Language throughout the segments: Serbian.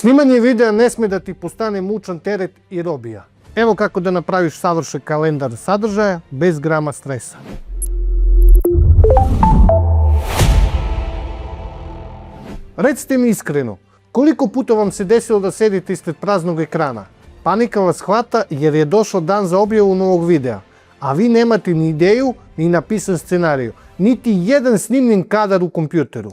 Snimanje videa ne sme da ti postane mučan teret i robija. Evo kako da napraviš savršen kalendar sadržaja bez grama stresa. Recite mi iskreno, koliko puta vam se desilo da sedite ispred praznog ekrana? Panika vas hvata jer je došao dan za objavu novog videa, a vi nemate ni ideju ni napisan scenariju, niti jedan snimljen kadar u kompjuteru.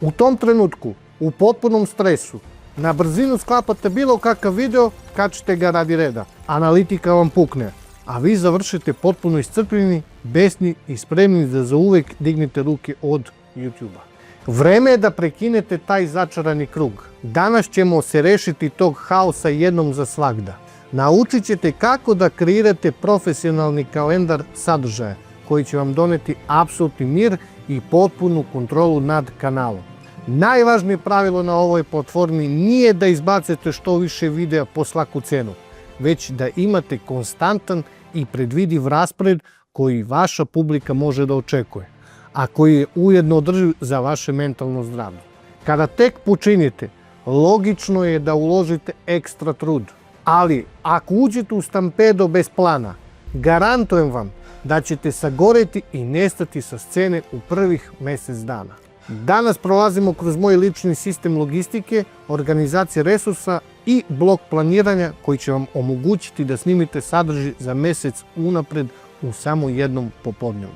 U tom trenutku, u potpunom stresu, na brzinu sklapate bilo kakav video, kačite ga radi reda. Analitika vam pukne, a vi završite potpuno iscrpljeni, besni i spremni da zauvek dignete ruke od YouTube-a. Vreme je da prekinete taj začarani krug. Danas ćemo se rešiti tog haosa jednom za svagda. Naučit ćete kako da kreirate profesionalni kalendar sadržaja koji će vam doneti apsolutni mir i potpunu kontrolu nad kanalom. Najvažnije pravilo na ovoj platformi nije da izbacite što više videa po svaku cenu, već da imate konstantan i predvidiv raspored koji vaša publika može da očekuje, a koji je ujedno održiv za vaše mentalno zdravlje. Kada tek počinjete, logično je da uložite ekstra trud, ali ako uđete u stampedo bez plana, garantujem vam da ćete sagoreti i nestati sa scene u prvih mjesec dana. Danas prolazimo kroz moj lični sistem logistike, organizacije resursa i blok planiranja koji će vam omogućiti da snimite sadržaj za mjesec unapred u samo jednom popodnevu.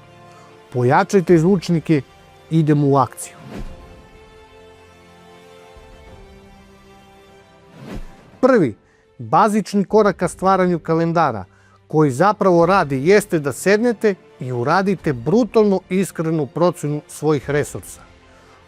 Pojačajte zvučnike, idemo u akciju. Prvi, bazični korak ka stvaranju kalendara koji zapravo radi jeste da sednete i uradite brutalno iskrenu procenu svojih resursa.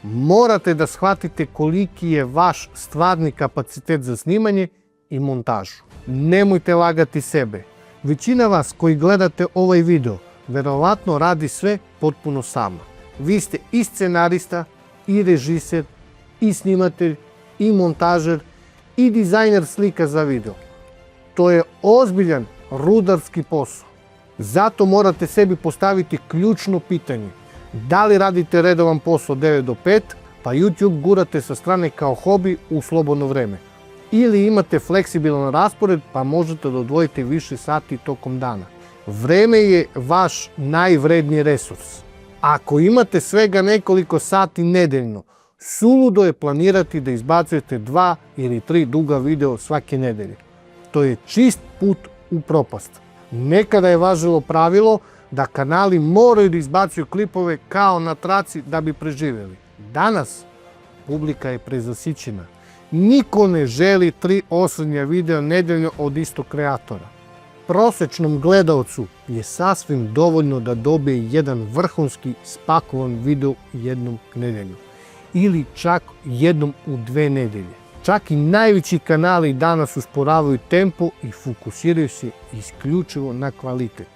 Morate da shvatite koliki je vaš stvarni kapacitet za snimanje i montažu. Nemojte lagati sebe. Većina vas koji gledate ovaj video verovatno radi sve potpuno sama. Vi ste i scenarista, i režiser, i snimatelj, i montažer, i dizajner slika za video. To je ozbiljan rudarski posao. Zato morate sebi postaviti ključno pitanje. Da li radite redovan posao 9 do 5, pa YouTube gurate sa strane kao hobi u slobodno vreme? Ili imate fleksibilan raspored pa možete da odvojite više sati tokom dana? Vreme je vaš najvredniji resurs. Ako imate svega nekoliko sati nedeljno, suludo je planirati da izbacujete 2 ili 3 duga video svake nedelje. To je čist put u propast. Nekada je važilo pravilo da kanali moraju da izbacuju klipove kao na traci da bi preživjeli. Danas publika je prezasićena. Niko ne želi 3 osrednja videa nedeljno od istog kreatora. Prosečnom gledaocu je sasvim dovoljno da dobije jedan vrhunski spakovan video jednom nedeljno. Ili čak jednom u 2 nedelje. Čak i najveći kanali danas usporavaju tempo i fokusiraju se isključivo na kvalitet.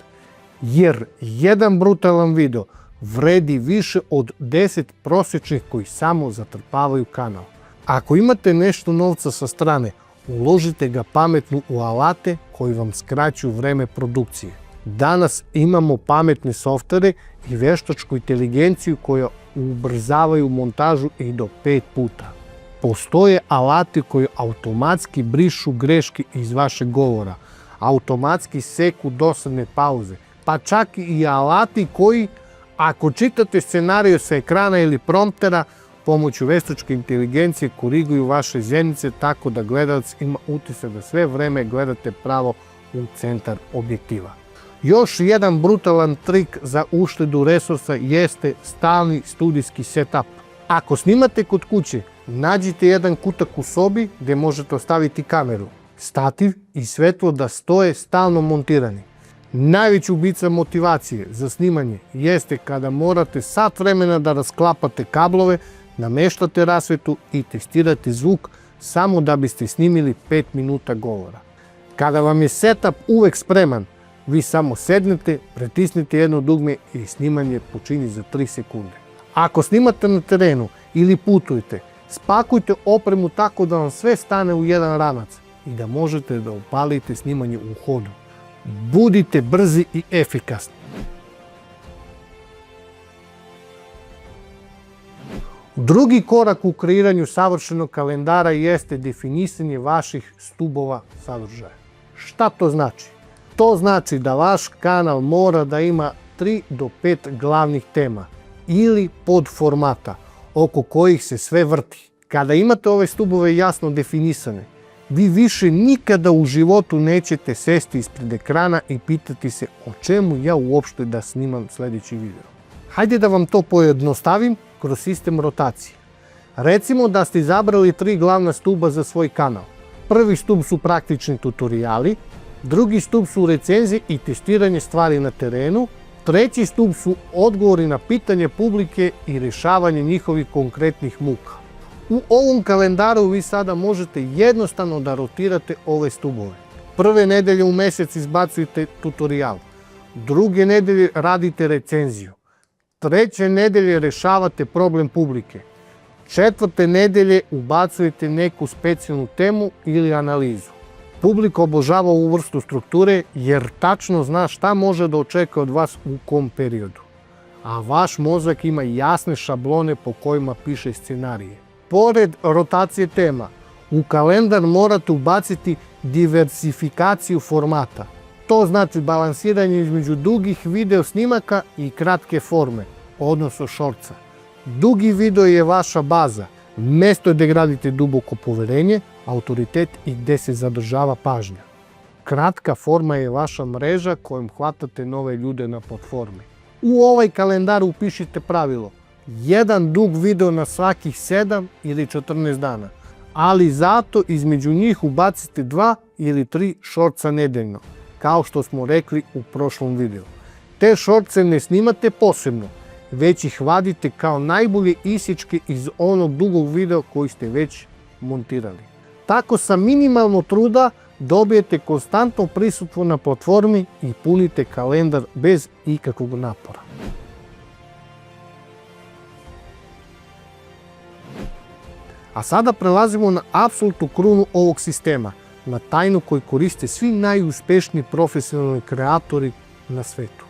Jer jedan brutalan video vredi više od 10 prosječnih koji samo zatrpavaju kanal. Ako imate nešto novca sa strane, uložite ga pametno u alate koji vam skraćuju vreme produkcije. Danas imamo pametne softvere i veštačku inteligenciju koja ubrzavaju montažu i do 5 puta. Postoje alati koji automatski brišu greške iz vašeg govora, automatski seku dosadne pauze, pa čak i alati koji, ako čitate scenariju sa ekrana ili promptera, pomoću veštačke inteligencije koriguju vaše zenice tako da gledalac ima utisak da sve vreme gledate pravo u centar objektiva. Još jedan brutalan trik za uštedu resursa jeste stalni studijski setup. Ako snimate kod kuće, nađite jedan kutak u sobi gdje možete ostaviti kameru, stativ i svetlo da stoje stalno montirani. Najveći ubica motivacije za snimanje jeste kada morate sat vremena da rasklapate kablove, nameštate rasvetu i testirate zvuk samo da biste snimili 5 minuta govora. Kada vam je setup uvek spreman, vi samo sednete, pritisnete jedno dugme i snimanje počinje za 3 sekunde. Ako snimate na terenu ili putujete, spakujte opremu tako da vam sve stane u jedan ranac i da možete da upalite snimanje u hodu. Budite brzi i efikasni. Drugi korak u kreiranju savršenog kalendara jeste definisanje vaših stubova sadržaja. Šta to znači? To znači da vaš kanal mora da ima 3 do 5 glavnih tema ili podformata oko kojih se sve vrti. Kada imate ove stubove jasno definisane, vi više nikada u životu nećete sesti ispred ekrana i pitati se o čemu ja uopšte da snimam sledeći video. Hajde da vam to pojednostavim kroz sistem rotacije. Recimo da ste izabrali 3 glavna stuba za svoj kanal. Prvi stub su praktični tutoriali, drugi stub su recenzije i testiranje stvari na terenu, treći stub su odgovori na pitanje publike i rešavanje njihovih konkretnih muka. U ovom kalendaru vi sada možete jednostavno da rotirate ove stubove. Prve nedelje u mesec izbacujete tutorial, druge nedelje radite recenziju, treće nedelje rešavate problem publike, četvrte nedelje ubacujete neku specijalnu temu ili analizu. Publika obožava ovu vrstu strukture jer tačno zna šta može da očekuje od vas u kom periodu. A vaš mozak ima jasne šablone po kojima piše scenarije. Pored rotacije tema, u kalendar morate ubaciti diversifikaciju formata. To znači balansiranje između dugih video snimaka i kratke forme, odnosno shortsa. Dugi video je vaša baza, mesto gde gradite duboko poverenje, autoritet i gde se zadržava pažnja. Kratka forma je vaša mreža kojom hvatate nove ljude na platformi. U ovaj kalendar upišite pravilo: jedan dug video na svakih 7 ili 14 dana, ali zato između njih ubacite 2 ili 3 shortsa nedeljno, kao što smo rekli u prošlom videu. Te shortse ne snimate posebno, već ih vadite kao najbolje isječke iz onog dugog videa koji ste već montirali. Tako sa minimalno truda dobijete konstantno prisustvo na platformi i punite kalendar bez ikakvog napora. A sada prelazimo na apsolutnu krunu ovog sistema, na tajnu koju koriste svi najuspešniji profesionalni kreatori na svetu.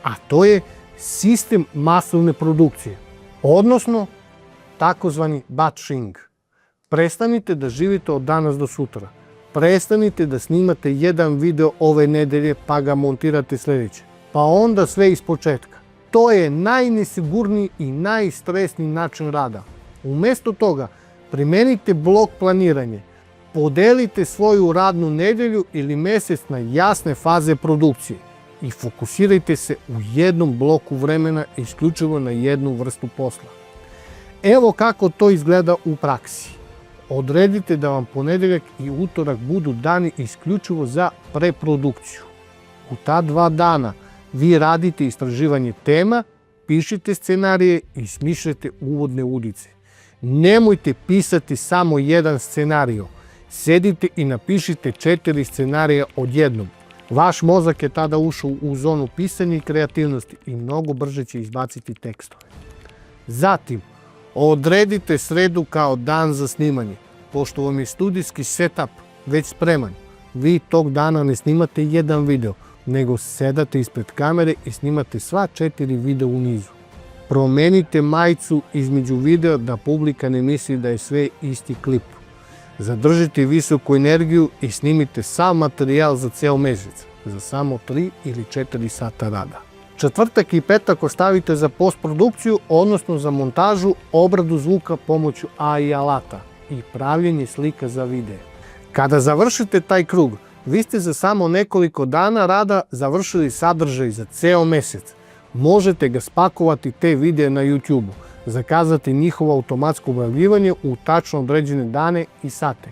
A to je sistem masovne produkcije, odnosno takozvani batching. Prestanite da živite od danas do sutra. Prestanite da snimate jedan video ove nedelje pa ga montirate sledeće, pa onda sve iz početka. To je najnesigurniji i najstresniji način rada. Umesto toga, primenite blok planiranje. Podelite svoju radnu nedelju ili mesec na jasne faze produkcije i fokusirajte se u jednom bloku vremena isključivo na jednu vrstu posla. Evo kako to izgleda u praksi. Odredite da vam ponedeljak i utorak budu dani isključivo za preprodukciju. U ta 2 dana vi radite istraživanje tema, pišite scenarije i smišljate uvodne udice. Nemojte pisati samo jedan scenario. Sedite i napišite 4 scenarija odjednom. Vaš mozak je tada ušao u zonu pisanja i kreativnosti i mnogo brže će izbaciti tekstove. Zatim, odredite sredu kao dan za snimanje. Pošto vam je studijski setup već spreman, vi tog dana ne snimate jedan video, nego sedate ispred kamere i snimate sva 4 videa u nizu. Promenite majicu između videa da publika ne misli da je sve isti klip. Zadržite visoku energiju i snimite sav materijal za ceo mesec, za samo 3 ili 4 sata rada. Četvrtak i petak ostavite za postprodukciju, odnosno za montažu, obradu zvuka pomoću AI alata i pravljenje slika za videe. Kada završite taj krug, vi ste za samo nekoliko dana rada završili sadržaj za ceo mesec. Možete ga spakovati te videe na YouTube-u, zakazati njihovo automatsko objavljivanje u tačno određene dane i sate.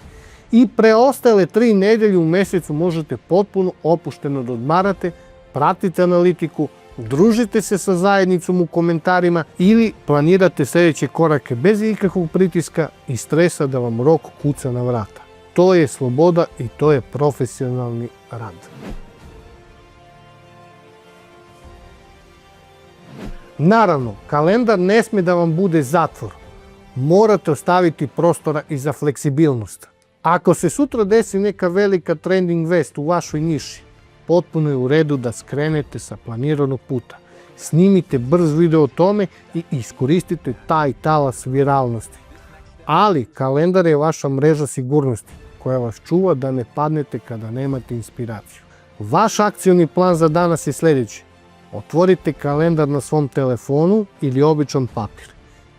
I preostale 3 nedelje u mesecu možete potpuno opušteno da odmarate, pratite analitiku, družite se sa zajednicom u komentarima ili planirate sledeće korake bez ikakvog pritiska i stresa da vam rok kuca na vrata. To je sloboda i to je profesionalni rad. Naravno, kalendar ne sme da vam bude zatvor. Morate ostaviti prostora i za fleksibilnost. Ako se sutra desi neka velika trending vest u vašoj niši, potpuno je u redu da skrenete sa planiranog puta. Snimite brz video o tome i iskoristite taj talas viralnosti. Ali kalendar je vaša mreža sigurnosti koja vas čuva da ne padnete kada nemate inspiraciju. Vaš akcioni plan za danas je sljedeći. Otvorite kalendar na svom telefonu ili običan papir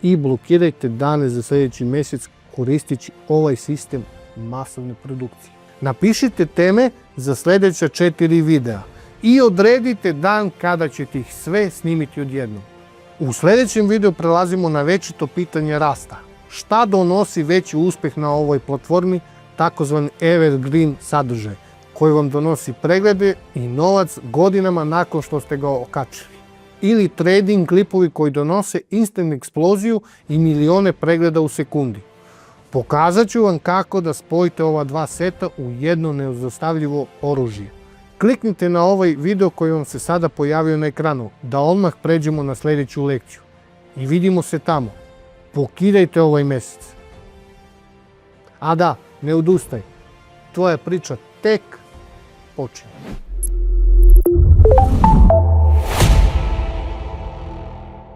i blokirajte dane za sljedeći mjesec koristeći ovaj sistem masovne produkcije. Napišite teme za sljedeća 4 videa i odredite dan kada ćete ih sve snimiti odjednom. U sljedećem videu prelazimo na večito pitanje rasta. Šta donosi veći uspjeh na ovoj platformi, takozvani evergreen sadržaj, koji vam donosi preglede i novac godinama nakon što ste ga okačili. Ili trading klipovi koji donose instant eksploziju i milione pregleda u sekundi. Pokazat ću vam kako da spojite ova dva seta u jedno nezaustavljivo oružje. Kliknite na ovaj video koji vam se sada pojavio na ekranu, da odmah pređemo na sljedeću lekciju. I vidimo se tamo. Pokidajte ovaj mjesec. A da, ne odustaj. Tvoja priča tek počinje.